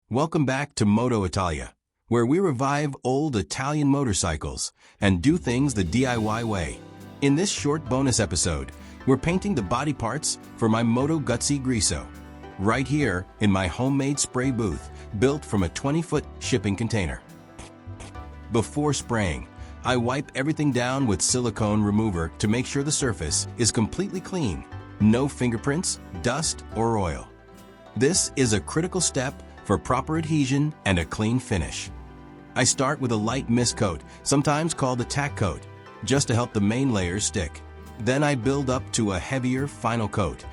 Welcome back to Moto Italia, where we revive old Italian motorcycles and do things the DIY way. In this short bonus episode, we're painting the body parts for my Moto Guzzi Griso, right here in my homemade spray booth built from a 20-foot shipping container. Before spraying, I wipe everything down with silicone remover to make sure the surface is completely clean, no fingerprints, dust, or oil. This is a critical step for proper adhesion and a clean finish. I start with a light mist coat, sometimes called a tack coat, just to help the main layers stick. Then I build up to a heavier final coat.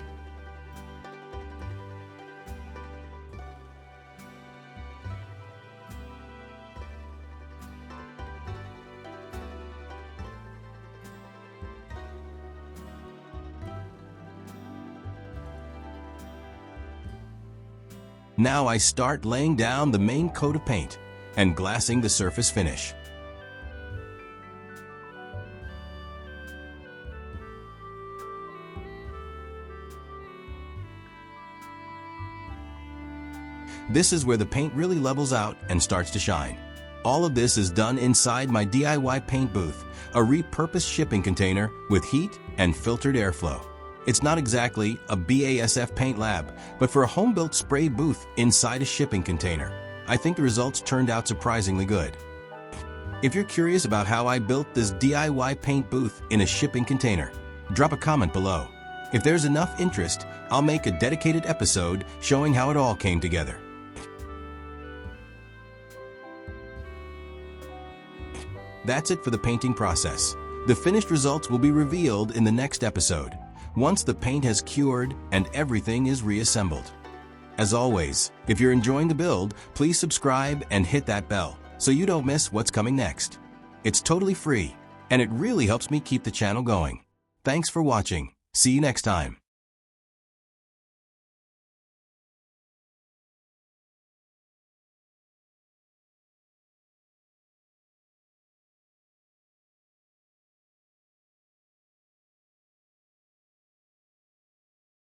Now I start laying down the main coat of paint and glassing the surface finish. This is where the paint really levels out and starts to shine. All of this is done inside my DIY paint booth, a repurposed shipping container with heat and filtered airflow. It's not exactly a BASF paint lab, but for a home-built spray booth inside a shipping container, I think the results turned out surprisingly good. If you're curious about how I built this DIY paint booth in a shipping container, drop a comment below. If there's enough interest, I'll make a dedicated episode showing how it all came together. That's it for the painting process. The finished results will be revealed in the next episode, once the paint has cured and everything is reassembled. As always, if you're enjoying the build, please subscribe and hit that bell so you don't miss what's coming next. It's totally free, and it really helps me keep the channel going. Thanks for watching. See you next time.